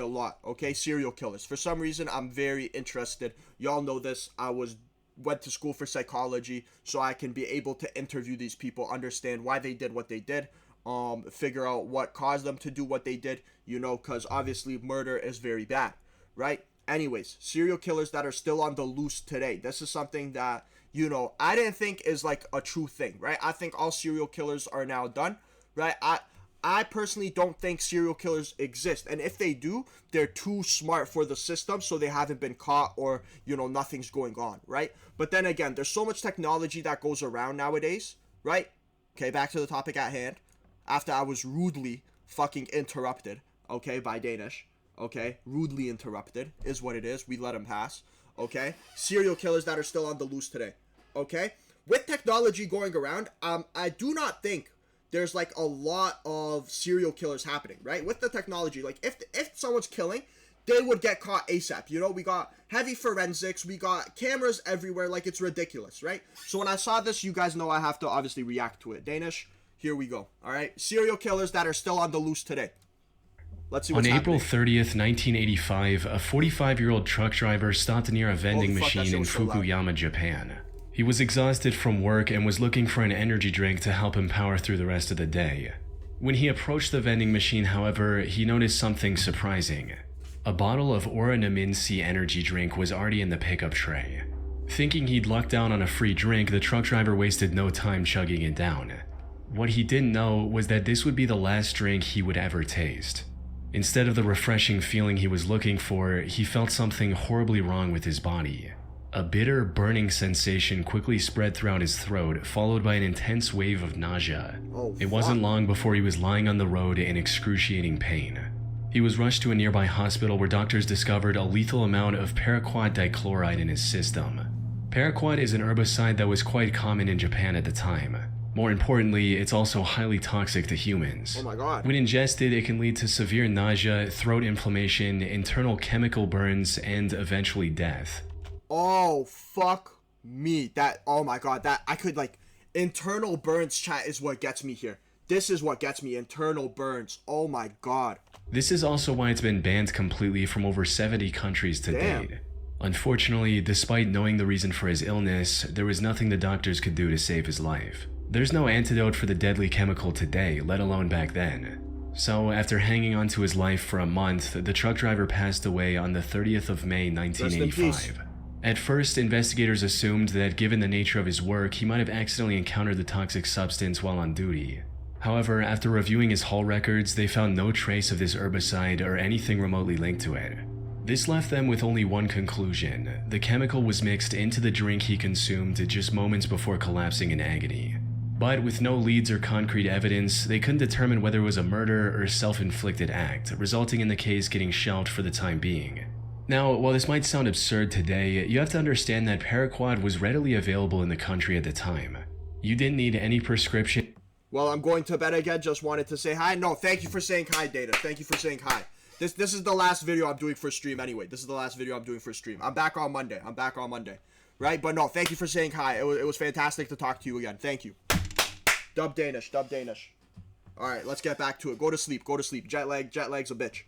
a lot, okay? Serial killers. For some reason, I'm very interested. Y'all know this. Went to school for psychology, so I can be able to interview these people, understand why they did what they did, figure out what caused them to do what they did, because obviously murder is very bad, right? Anyways, serial killers that are still on the loose today. This is something that, I didn't think is like a true thing, right? I think all serial killers are now done, right? I personally don't think serial killers exist. And if they do, they're too smart for the system, so they haven't been caught or, nothing's going on, right? But then again, there's so much technology that goes around nowadays, right? Okay, back to the topic at hand. After I was rudely fucking interrupted, okay, by Danish, okay? Rudely interrupted is what it is. We let him pass, okay? Serial killers that are still on the loose today, okay? With technology going around, I do not think there's like a lot of serial killers happening, right? With the technology, like if someone's killing, they would get caught ASAP. We got heavy forensics, we got cameras everywhere, like it's ridiculous, right? So when I saw this, you guys know I have to obviously react to it. Danish, here we go. All right, serial killers that are still on the loose today. Let's see what's happening. On April 30th, 1985, a 45-year-old truck driver stopped near a vending machine in Fukuyama, Japan. He was exhausted from work and was looking for an energy drink to help him power through the rest of the day. When he approached the vending machine, however, he noticed something surprising. A bottle of Oranaminsi energy drink was already in the pickup tray. Thinking he'd lucked out on a free drink, the truck driver wasted no time chugging it down. What he didn't know was that this would be the last drink he would ever taste. Instead of the refreshing feeling he was looking for, he felt something horribly wrong with his body. A bitter, burning sensation quickly spread throughout his throat, followed by an intense wave of nausea. It wasn't long before he was lying on the road in excruciating pain. He was rushed to a nearby hospital where doctors discovered a lethal amount of paraquat dichloride in his system. Paraquat is an herbicide that was quite common in Japan at the time. More importantly, it's also highly toxic to humans. Oh my god. When ingested, it can lead to severe nausea, throat inflammation, internal chemical burns, and eventually death. Oh, fuck me. Oh my god, internal burns, chat, is what gets me here. This is what gets me, internal burns. Oh my god. This is also why it's been banned completely from over 70 countries to date. Unfortunately, despite knowing the reason for his illness, there was nothing the doctors could do to save his life. There's no antidote for the deadly chemical today, let alone back then. So, after hanging on to his life for a month, the truck driver passed away on the 30th of May, 1985. At first, investigators assumed that given the nature of his work, he might have accidentally encountered the toxic substance while on duty. However, after reviewing his haul records, they found no trace of this herbicide or anything remotely linked to it. This left them with only one conclusion: the chemical was mixed into the drink he consumed just moments before collapsing in agony. But with no leads or concrete evidence, they couldn't determine whether it was a murder or self-inflicted act, resulting in the case getting shelved for the time being. Now, while this might sound absurd today, you have to understand that paraquat was readily available in the country at the time. You didn't need any prescription. Well, I'm going to bed again. Just wanted to say hi. No, thank you for saying hi, Data. Thank you for saying hi. This is the last video I'm doing for stream anyway. This is the last video I'm doing for stream. I'm back on Monday. Right? But no, thank you for saying hi. It was fantastic to talk to you again. Thank you. Dub Danish. Alright, let's get back to it. Go to sleep. Jet lag's a bitch.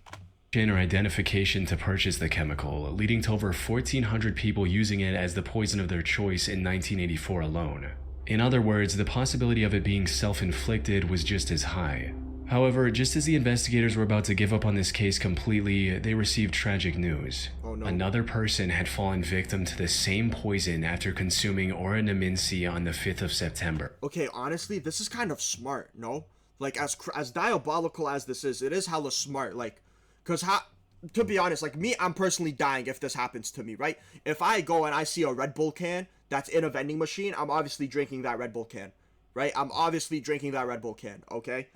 Or identification to purchase the chemical, leading to over 1,400 people using it as the poison of their choice in 1984 alone. In other words, the possibility of it being self-inflicted was just as high. However, just as the investigators were about to give up on this case completely, they received tragic news. Oh no. Another person had fallen victim to the same poison after consuming Oranaminsi on the 5th of September. Okay, honestly, this is kind of smart, no? Like, as diabolical as this is, it is hella smart, like, because to be honest, like me, I'm personally dying if this happens to me, right? If I go and I see a Red Bull can that's in a vending machine, I'm obviously drinking that Red Bull can, right? Okay?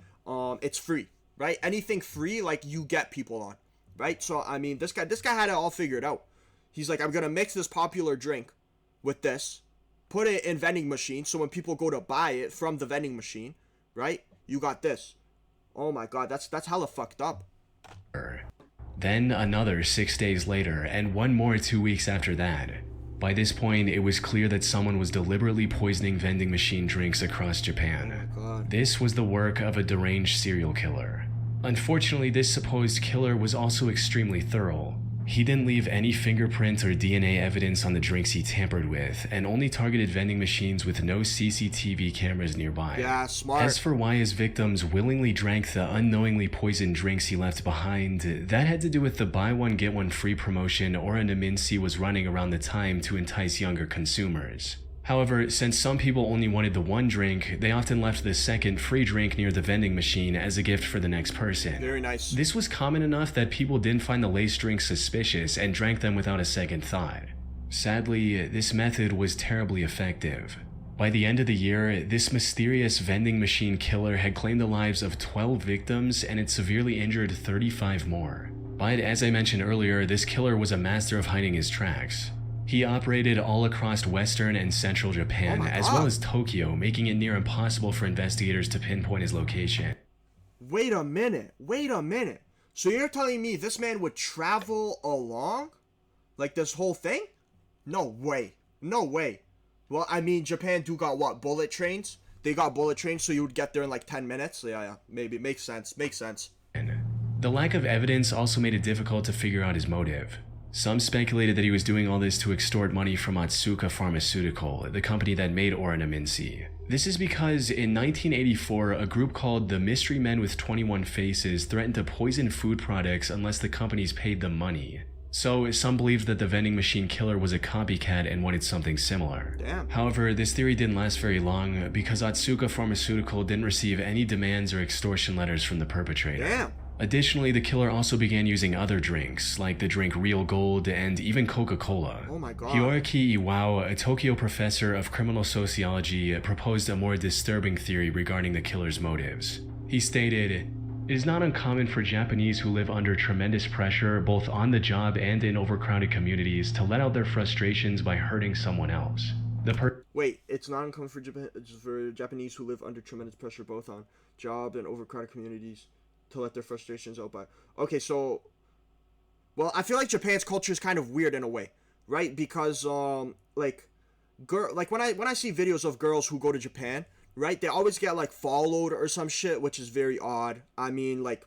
It's free, right? Anything free, like, you get people on, right? So, I mean, this guy had it all figured out. He's like, I'm gonna mix this popular drink with this, put it in vending machine, so when people go to buy it from the vending machine, right, you got this. Oh my god, that's hella fucked up. Then another 6 days later, and one more 2 weeks after that. By this point, it was clear that someone was deliberately poisoning vending machine drinks across Japan. Oh my god. This was the work of a deranged serial killer. Unfortunately, this supposed killer was also extremely thorough. He didn't leave any fingerprint or DNA evidence on the drinks he tampered with, and only targeted vending machines with no CCTV cameras nearby. Yeah, smart. As for why his victims willingly drank the unknowingly poisoned drinks he left behind, that had to do with the buy one get one free promotion Oranaminsi was running around the time to entice younger consumers. However, since some people only wanted the one drink, they often left the second free drink near the vending machine as a gift for the next person. Very nice. This was common enough that people didn't find the laced drinks suspicious and drank them without a second thought. Sadly, this method was terribly effective. By the end of the year, this mysterious vending machine killer had claimed the lives of 12 victims and had severely injured 35 more. But as I mentioned earlier, this killer was a master of hiding his tracks. He operated all across western and central Japan, as well as Tokyo, making it near impossible for investigators to pinpoint his location. Wait a minute. So you're telling me this man would travel along? Like this whole thing? No way. Well, I mean, Japan do got what? Bullet trains? They got bullet trains, so you would get there in like 10 minutes? Yeah, maybe. Makes sense. The lack of evidence also made it difficult to figure out his motive. Some speculated that he was doing all this to extort money from Otsuka Pharmaceutical, the company that made Oranaminsi. This is because in 1984, a group called the Mystery Men with 21 Faces threatened to poison food products unless the companies paid them money. So some believed that the vending machine killer was a copycat and wanted something similar. Damn. However, this theory didn't last very long because Otsuka Pharmaceutical didn't receive any demands or extortion letters from the perpetrator. Damn. Additionally, the killer also began using other drinks, like the drink Real Gold and even Coca-Cola. Oh my god. Hiroaki Iwao, a Tokyo professor of criminal sociology, proposed a more disturbing theory regarding the killer's motives. He stated, "It is not uncommon for Japanese who live under tremendous pressure, both on the job and in overcrowded communities, to let out their frustrations by hurting someone else. Wait, it's not uncommon for Japanese who live under tremendous pressure, both on job and overcrowded communities, to let their frustrations out by..." Okay, so... Well, I feel like Japan's culture is kind of weird in a way, right? Because, when I see videos of girls who go to Japan, right, they always get, like, followed or some shit, which is very odd. I mean, like,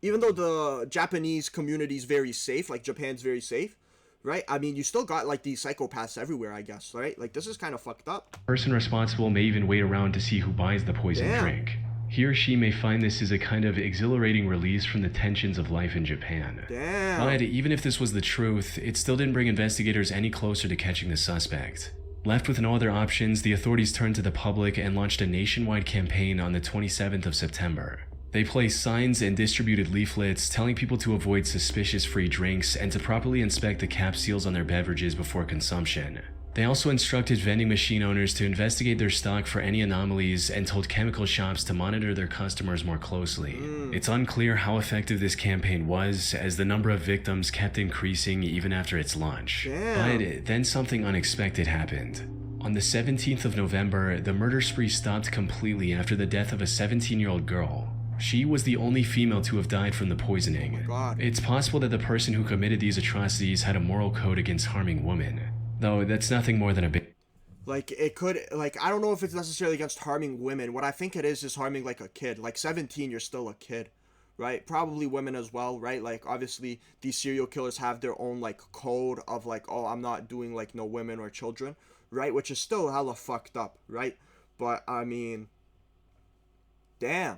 even though the Japanese community is very safe, like, Japan's very safe, right? I mean, you still got, like, these psychopaths everywhere, I guess, right? Like, this is kind of fucked up. The person responsible may even wait around to see who buys the poison drink. He or she may find this as a kind of exhilarating release from the tensions of life in Japan. Damn. But even if this was the truth, it still didn't bring investigators any closer to catching the suspect. Left with no other options, the authorities turned to the public and launched a nationwide campaign on the 27th of September. They placed signs and distributed leaflets telling people to avoid suspicious free drinks and to properly inspect the cap seals on their beverages before consumption. They also instructed vending machine owners to investigate their stock for any anomalies and told chemical shops to monitor their customers more closely. It's unclear how effective this campaign was, as the number of victims kept increasing even after its launch. Damn. But then something unexpected happened. On the 17th of November, the murder spree stopped completely after the death of a 17-year-old girl. She was the only female to have died from the poisoning. Oh my God. It's possible that the person who committed these atrocities had a moral code against harming women. Though that's nothing more than a bit. Like, it could, like, I don't know if it's necessarily against harming women. What I think it is harming, like, a kid. Like, 17, you're still a kid, right? Probably women as well, right? Like, obviously, these serial killers have their own, like, code of, like, oh, I'm not doing, like, no women or children, right? Which is still hella fucked up, right? But, I mean, damn.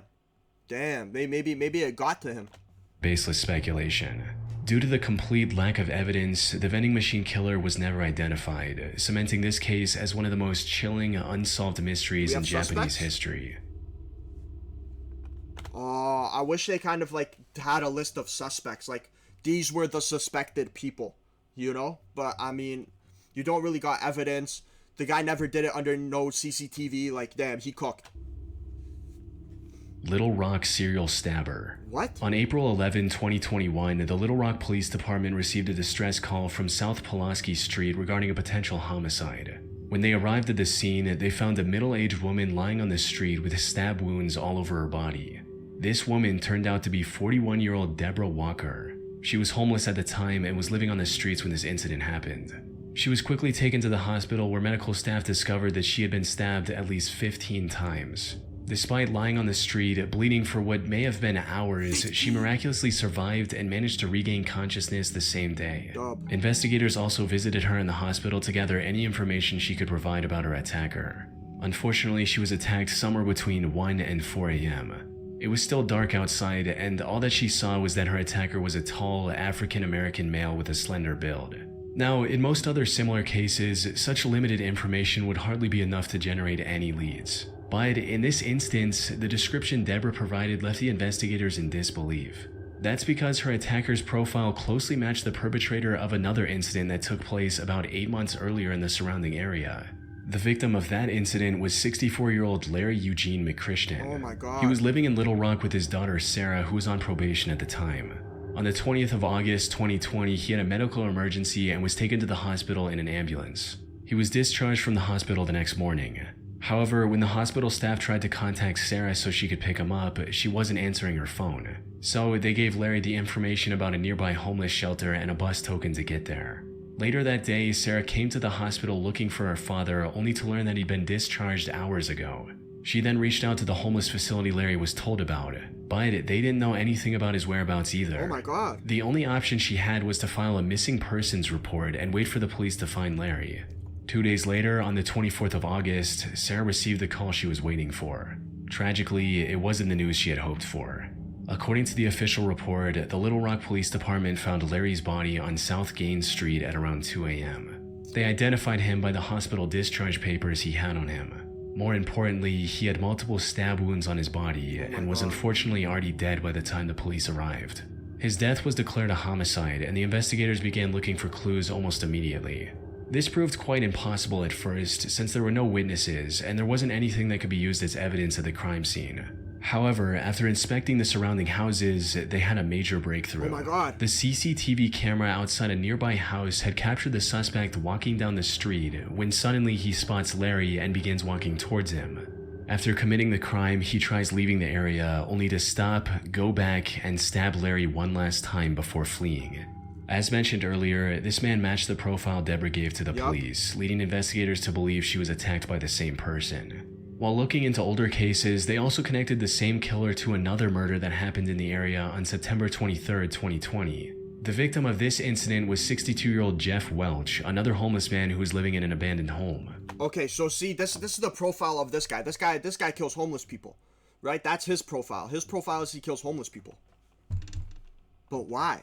Maybe it got to him. Baseless speculation. Due to the complete lack of evidence, the vending machine killer was never identified, cementing this case as one of the most chilling, unsolved mysteries in Japanese history. Oh, I wish they kind of, like, had a list of suspects. Like, these were the suspected people, you know? But, I mean, you don't really got evidence. The guy never did it under no CCTV. Like, damn, he cooked. Little Rock serial stabber. What? On April 11, 2021, the Little Rock Police Department received a distress call from South Pulaski Street regarding a potential homicide. When they arrived at the scene, they found a middle-aged woman lying on the street with stab wounds all over her body. This woman turned out to be 41-year-old Deborah Walker. She was homeless at the time and was living on the streets when this incident happened. She was quickly taken to the hospital where medical staff discovered that she had been stabbed at least 15 times. Despite lying on the street, bleeding for what may have been hours, she miraculously survived and managed to regain consciousness the same day. Investigators also visited her in the hospital to gather any information she could provide about her attacker. Unfortunately, she was attacked somewhere between 1 and 4 a.m. It was still dark outside, and all that she saw was that her attacker was a tall, African-American male with a slender build. Now, in most other similar cases, such limited information would hardly be enough to generate any leads. But in this instance, the description Deborah provided left the investigators in disbelief. That's because her attacker's profile closely matched the perpetrator of another incident that took place about 8 months earlier in the surrounding area. The victim of that incident was 64-year-old Larry Eugene McChristian. Oh my God. He was living in Little Rock with his daughter Sarah, who was on probation at the time. On the 20th of August 2020, he had a medical emergency and was taken to the hospital in an ambulance. He was discharged from the hospital the next morning. However, when the hospital staff tried to contact Sarah so she could pick him up, she wasn't answering her phone. So they gave Larry the information about a nearby homeless shelter and a bus token to get there. Later that day, Sarah came to the hospital looking for her father, only to learn that he'd been discharged hours ago. She then reached out to the homeless facility Larry was told about, but they didn't know anything about his whereabouts either. Oh my God. The only option she had was to file a missing persons report and wait for the police to find Larry. 2 days later, on the 24th of August, Sarah received the call she was waiting for. Tragically, it wasn't the news she had hoped for. According to the official report, the Little Rock Police Department found Larry's body on South Gaines Street at around 2 a.m. They identified him by the hospital discharge papers he had on him. More importantly, he had multiple stab wounds on his body and was unfortunately already dead by the time the police arrived. His death was declared a homicide, and the investigators began looking for clues almost immediately. This proved quite impossible at first, since there were no witnesses and there wasn't anything that could be used as evidence at the crime scene. However, after inspecting the surrounding houses, they had a major breakthrough. Oh my God. The CCTV camera outside a nearby house had captured the suspect walking down the street when suddenly he spots Larry and begins walking towards him. After committing the crime, he tries leaving the area, only to stop, go back, and stab Larry one last time before fleeing. As mentioned earlier, this man matched the profile Deborah gave to the police, leading investigators to believe she was attacked by the same person. While looking into older cases, they also connected the same killer to another murder that happened in the area on September 23, 2020. The victim of this incident was 62-year-old Jeff Welch, another homeless man who was living in an abandoned home. Okay, so see, this is the profile of this guy. This guy kills homeless people, right? That's his profile. His profile is he kills homeless people. But why?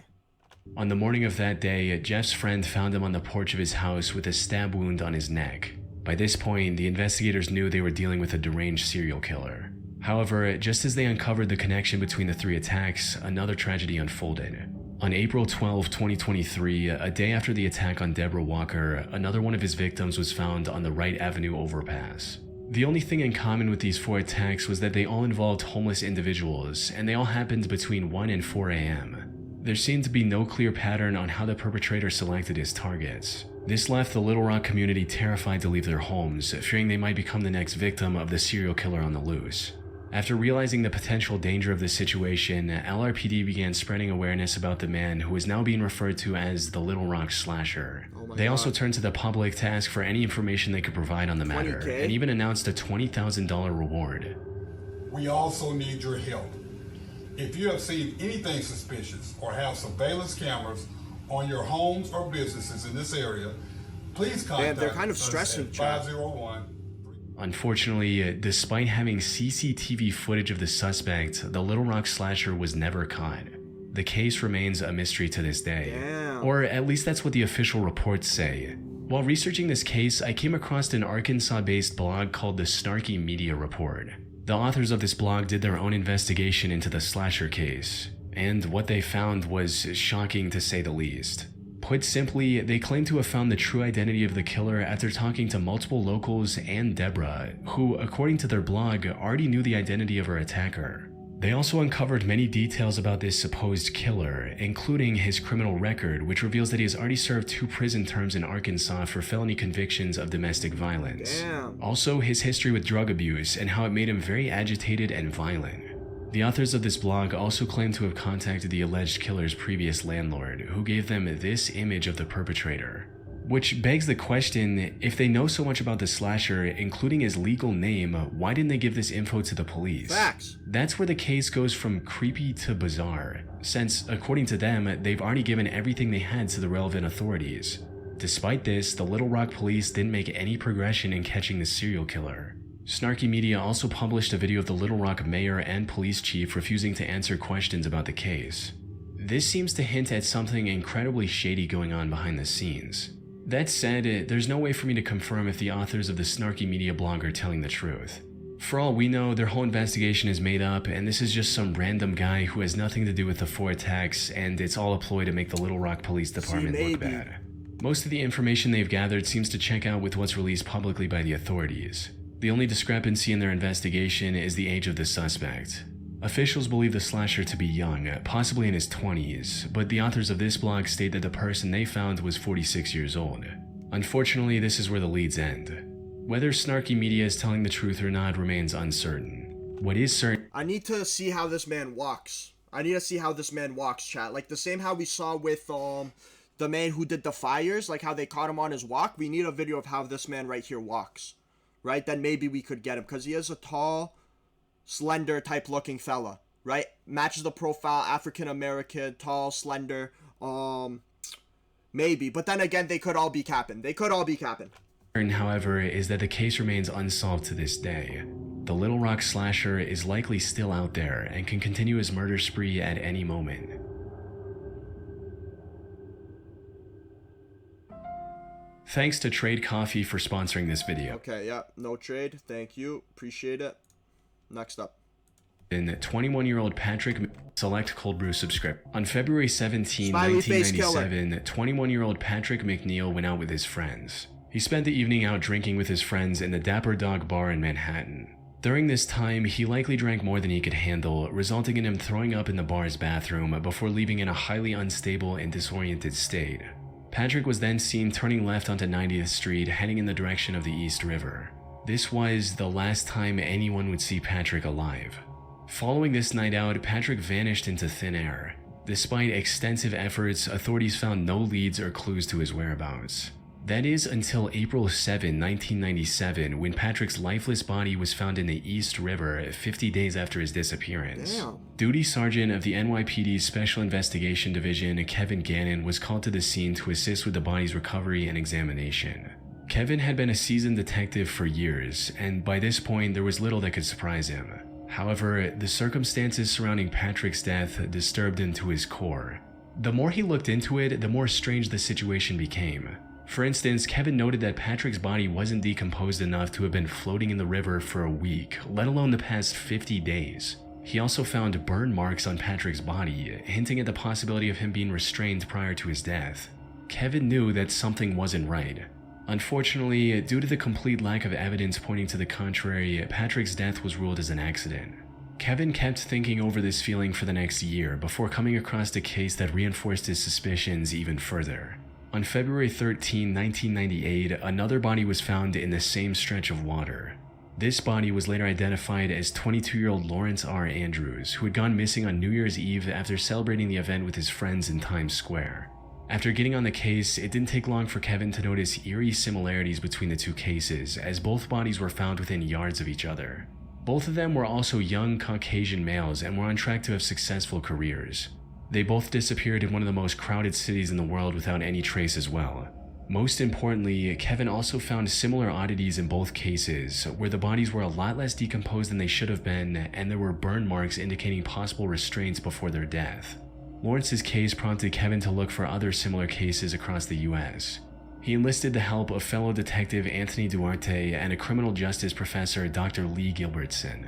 On the morning of that day, Jeff's friend found him on the porch of his house with a stab wound on his neck. By this point, the investigators knew they were dealing with a deranged serial killer. However, just as they uncovered the connection between the three attacks, another tragedy unfolded. On April 12, 2023, a day after the attack on Deborah Walker, another one of his victims was found on the Wright Avenue overpass. The only thing in common with these 4 attacks was that they all involved homeless individuals, and they all happened between 1 and 4 a.m. There seemed to be no clear pattern on how the perpetrator selected his targets. This left the Little Rock community terrified to leave their homes, fearing they might become the next victim of the serial killer on the loose. After realizing the potential danger of this situation, LRPD began spreading awareness about the man who is now being referred to as the Little Rock Slasher. They also turned to the public to ask for any information they could provide on the matter, and even announced a $20,000 reward. We also need your help. If you have seen anything suspicious or have surveillance cameras on your homes or businesses in this area, please contact they're kind of us stressing at 501. Unfortunately, despite having CCTV footage of the suspect, the Little Rock Slasher was never caught. The case remains a mystery to this day. Damn. Or at least that's what the official reports say. While researching this case, I came across an Arkansas-based blog called the Snarky Media Report. The authors of this blog did their own investigation into the Slasher case, and what they found was shocking to say the least. Put simply, they claim to have found the true identity of the killer after talking to multiple locals and Deborah, who, according to their blog, already knew the identity of her attacker. They also uncovered many details about this supposed killer, including his criminal record, which reveals that he has already served 2 prison terms in Arkansas for felony convictions of domestic violence. Damn. Also, his history with drug abuse and how it made him very agitated and violent. The authors of this blog also claim to have contacted the alleged killer's previous landlord, who gave them this image of the perpetrator. Which begs the question, if they know so much about the slasher, including his legal name, why didn't they give this info to the police? Facts. That's where the case goes from creepy to bizarre, since, according to them, they've already given everything they had to the relevant authorities. Despite this, the Little Rock police didn't make any progression in catching the serial killer. Snarky Media also published a video of the Little Rock mayor and police chief refusing to answer questions about the case. This seems to hint at something incredibly shady going on behind the scenes. That said, there's no way for me to confirm if the authors of the Snarky Media blog are telling the truth. For all we know, their whole investigation is made up, and this is just some random guy who has nothing to do with the 4 attacks, and it's all a ploy to make the Little Rock Police Department look bad. Most of the information they've gathered seems to check out with what's released publicly by the authorities. The only discrepancy in their investigation is the age of the suspect. Officials believe the slasher to be young, possibly in his 20s, but the authors of this blog state that the person they found was 46 years old. Unfortunately, this is where the leads end. Whether Snarky Media is telling the truth or not remains uncertain. What is certain— I need to see how this man walks. Chat. Like the same how we saw with the man who did the fires, like how they caught him on his walk. We need a video of how this man right here walks. Right? Then maybe we could get him, because he is a tall, slender type looking fella, right? Matches the profile, African American, tall, slender, maybe. But then again, they could all be capping. However, is that the case remains unsolved to this day. The Little Rock slasher is likely still out there and can continue his murder spree at any moment. Thanks to Trade Coffee for sponsoring this video. Okay, yeah, no trade. Thank you. Appreciate it. Next up. 21-year-old Patrick select cold brew subscript. On February 17, 1997, 21-year-old Patrick McNeil went out with his friends. He spent the evening out drinking with his friends in the Dapper Dog Bar in Manhattan. During this time, he likely drank more than he could handle, resulting in him throwing up in the bar's bathroom before leaving in a highly unstable and disoriented state. Patrick was then seen turning left onto 90th Street, heading in the direction of the East River. This was the last time anyone would see Patrick alive. Following this night out, Patrick vanished into thin air. Despite extensive efforts, authorities found no leads or clues to his whereabouts. That is until April 7, 1997, when Patrick's lifeless body was found in the East River 50 days after his disappearance. Damn. Duty Sergeant of the NYPD's Special Investigation Division, Kevin Gannon, was called to the scene to assist with the body's recovery and examination. Kevin had been a seasoned detective for years, and by this point there was little that could surprise him. However, the circumstances surrounding Patrick's death disturbed him to his core. The more he looked into it, the more strange the situation became. For instance, Kevin noted that Patrick's body wasn't decomposed enough to have been floating in the river for a week, let alone the past 50 days. He also found burn marks on Patrick's body, hinting at the possibility of him being restrained prior to his death. Kevin knew that something wasn't right. Unfortunately, due to the complete lack of evidence pointing to the contrary, Patrick's death was ruled as an accident. Kevin kept thinking over this feeling for the next year before coming across a case that reinforced his suspicions even further. On February 13, 1998, another body was found in the same stretch of water. This body was later identified as 22-year-old Lawrence R. Andrews, who had gone missing on New Year's Eve after celebrating the event with his friends in Times Square. After getting on the case, it didn't take long for Kevin to notice eerie similarities between the two cases, as both bodies were found within yards of each other. Both of them were also young Caucasian males and were on track to have successful careers. They both disappeared in one of the most crowded cities in the world without any trace as well. Most importantly, Kevin also found similar oddities in both cases, where the bodies were a lot less decomposed than they should have been, and there were burn marks indicating possible restraints before their death. Lawrence's case prompted Kevin to look for other similar cases across the US. He enlisted the help of fellow detective Anthony Duarte and a criminal justice professor, Dr. Lee Gilbertson.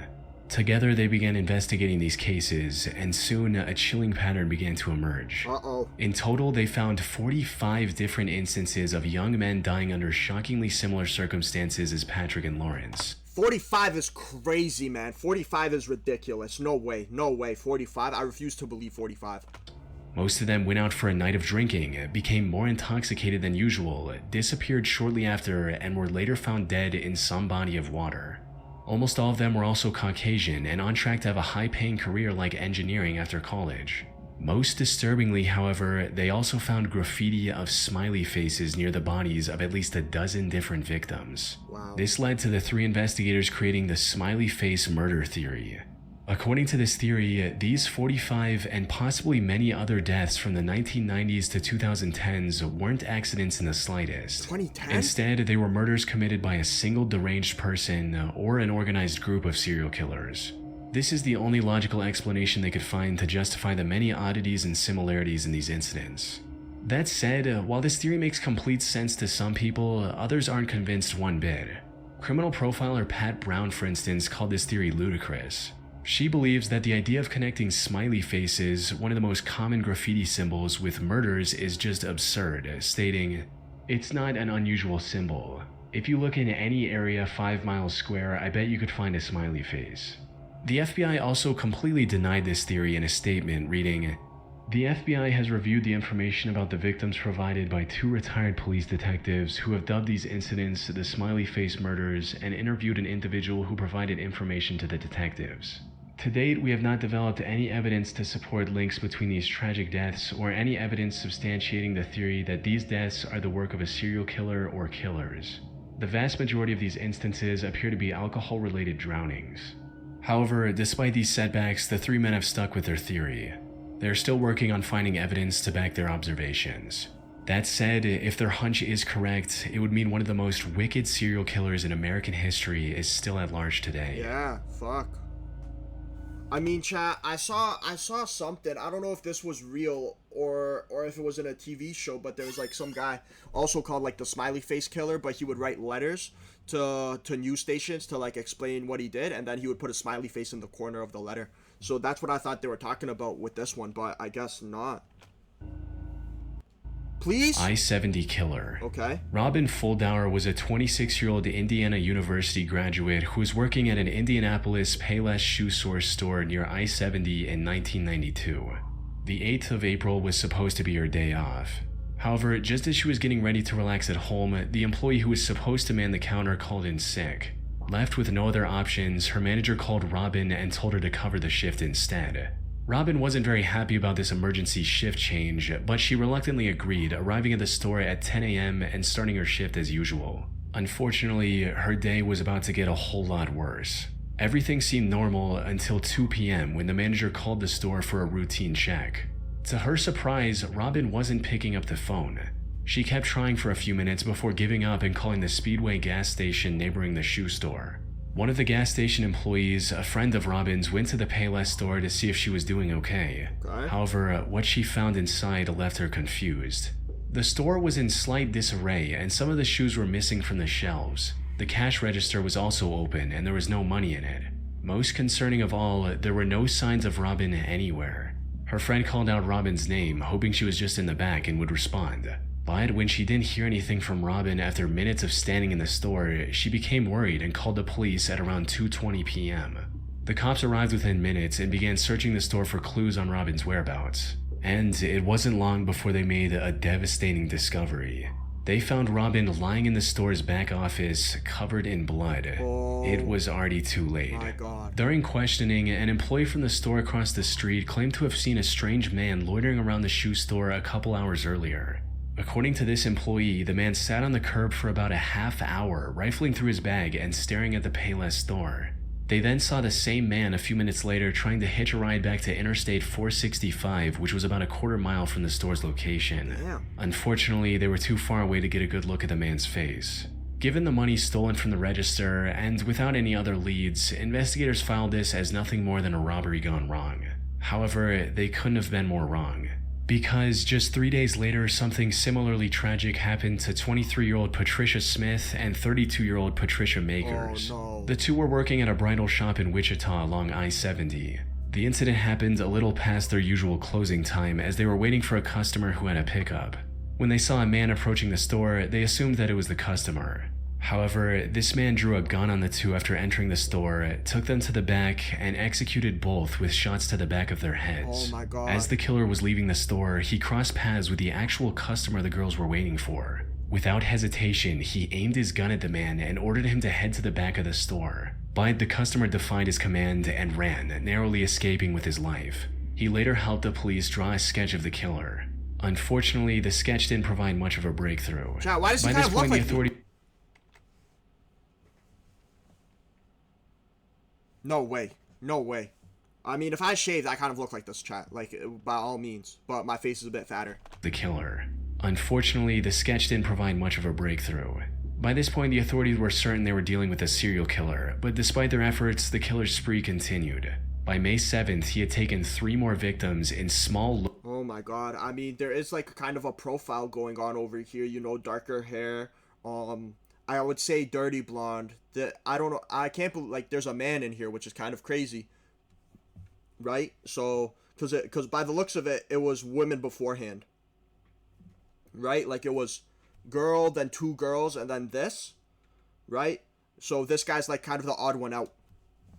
Together, they began investigating these cases, and soon a chilling pattern began to emerge. In total, they found 45 different instances of young men dying under shockingly similar circumstances as Patrick and Lawrence. 45 is crazy, man. 45 is ridiculous. No way. 45. I refuse to believe 45. Most of them went out for a night of drinking, became more intoxicated than usual, disappeared shortly after, and were later found dead in some body of water. Almost all of them were also Caucasian and on track to have a high-paying career like engineering after college. Most disturbingly, however, they also found graffiti of smiley faces near the bodies of at least a dozen different victims. Wow. This led to the 3 investigators creating the smiley face murder theory. According to this theory, these 45 and possibly many other deaths from the 1990s to 2010s weren't accidents in the slightest. 2010? Instead, they were murders committed by a single deranged person or an organized group of serial killers. This is the only logical explanation they could find to justify the many oddities and similarities in these incidents. That said, while this theory makes complete sense to some people, others aren't convinced one bit. Criminal profiler Pat Brown, for instance, called this theory ludicrous. She believes that the idea of connecting smiley faces, one of the most common graffiti symbols, with murders is just absurd, stating, "It's not an unusual symbol. If you look in any area 5 miles square, I bet you could find a smiley face." The FBI also completely denied this theory in a statement, reading, "The FBI has reviewed the information about the victims provided by 2 retired police detectives who have dubbed these incidents the smiley face murders and interviewed an individual who provided information to the detectives. To date, we have not developed any evidence to support links between these tragic deaths or any evidence substantiating the theory that these deaths are the work of a serial killer or killers. The vast majority of these instances appear to be alcohol-related drownings." However, despite these setbacks, the 3 men have stuck with their theory. They're still working on finding evidence to back their observations. That said, if their hunch is correct, it would mean one of the most wicked serial killers in American history is still at large today. Yeah, fuck. I mean, chat, I saw something. I don't know if this was real or if it was in a TV show, but there was like some guy also called like the smiley face killer, but he would write letters to news stations to like explain what he did, and then he would put a smiley face in the corner of the letter. So that's what I thought they were talking about with this one, but I guess not. Please? I-70 killer. Okay. Robin Fuldauer was a 26-year-old Indiana University graduate who was working at an Indianapolis Payless shoe source store near I-70 in 1992. The 8th of April was supposed to be her day off. However, just as she was getting ready to relax at home, the employee who was supposed to man the counter called in sick. Left with no other options, her manager called Robin and told her to cover the shift instead. Robin wasn't very happy about this emergency shift change, but she reluctantly agreed, arriving at the store at 10 a.m. and starting her shift as usual. Unfortunately, her day was about to get a whole lot worse. Everything seemed normal until 2 p.m. when the manager called the store for a routine check. To her surprise, Robin wasn't picking up the phone. She kept trying for a few minutes before giving up and calling the Speedway gas station neighboring the shoe store. One of the gas station employees, a friend of Robin's, went to the Payless store to see if she was doing okay. However, what she found inside left her confused. The store was in slight disarray and some of the shoes were missing from the shelves. The cash register was also open and there was no money in it. Most concerning of all, there were no signs of Robin anywhere. Her friend called out Robin's name, hoping she was just in the back and would respond. But when she didn't hear anything from Robin after minutes of standing in the store, she became worried and called the police at around 2:20 p.m. The cops arrived within minutes and began searching the store for clues on Robin's whereabouts. And it wasn't long before they made a devastating discovery. They found Robin lying in the store's back office, covered in blood. Oh, it was already too late. my God. During questioning, an employee from the store across the street claimed to have seen a strange man loitering around the shoe store a couple hours earlier. According to this employee, the man sat on the curb for about a half hour, rifling through his bag and staring at the Payless store. They then saw the same man a few minutes later trying to hitch a ride back to Interstate 465, which was about a quarter mile from the store's location. Damn. Unfortunately, they were too far away to get a good look at the man's face. Given the money stolen from the register, and without any other leads, investigators filed this as nothing more than a robbery gone wrong. However, they couldn't have been more wrong. Because just 3 days later, something similarly tragic happened to 23-year-old Patricia Smith and 32-year-old Patricia Makers. Oh, no. The two were working at a bridal shop in Wichita along I-70. The incident happened a little past their usual closing time as they were waiting for a customer who had a pickup. When they saw a man approaching the store, they assumed that it was the customer. However, this man drew a gun on the two after entering the store, took them to the back, and executed both with shots to the back of their heads. Oh my God. As the killer was leaving the store, he crossed paths with the actual customer the girls were waiting for. Without hesitation, he aimed his gun at the man and ordered him to head to the back of the store. But the customer defied his command and ran, narrowly escaping with his life. He later helped the police draw a sketch of the killer. Unfortunately, the sketch didn't provide much of a breakthrough. Chat, why does he By kind this of look point, the like authority... No way. No way. I mean, if I shaved, I kind of look like this, chat. Like, by all means. But my face is a bit fatter. The killer. Unfortunately, the sketch didn't provide much of a breakthrough. By this point, the authorities were certain they were dealing with a serial killer, but despite their efforts, the killer's spree continued. By May 7th, he had taken 3 more victims in small... Oh my god. I mean, there is like kind of a profile going on over here, you know, darker hair. I would say dirty blonde. I don't know. I can't believe, like, there's a man in here, which is kind of crazy. Right? So, because by the looks of it, it was women beforehand. Right? Like, it was girl, then 2 girls, and then this. Right? So, this guy's like kind of the odd one out.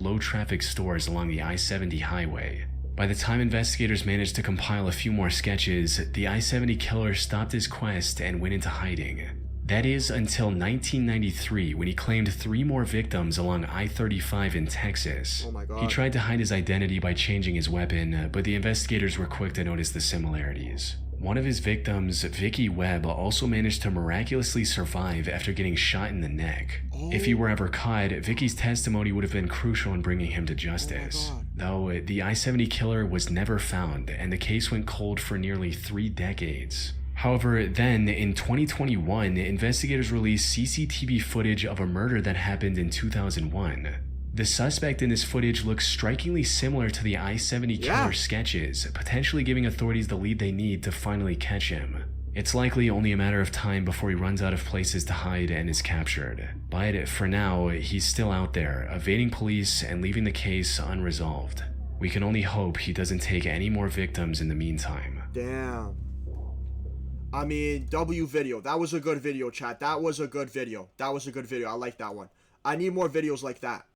Low traffic stores along the I-70 highway. By the time investigators managed to compile a few more sketches, the I-70 killer stopped his quest and went into hiding. That is until 1993, when he claimed 3 more victims along I-35 in Texas. Oh my god. He tried to hide his identity by changing his weapon, but the investigators were quick to notice the similarities. One of his victims, Vicky Webb, also managed to miraculously survive after getting shot in the neck. If he were ever caught, Vicky's testimony would have been crucial in bringing him to justice. Though the I-70 killer was never found, and the case went cold for nearly 3 decades. However, then, in 2021, investigators released CCTV footage of a murder that happened in 2001. The suspect in this footage looks strikingly similar to the I-70 killer sketches, potentially giving authorities the lead they need to finally catch him. It's likely only a matter of time before he runs out of places to hide and is captured. But for now, he's still out there, evading police and leaving the case unresolved. We can only hope he doesn't take any more victims in the meantime. Damn. I mean, W video. That was a good video, chat. That was a good video. I like that one. I need more videos like that.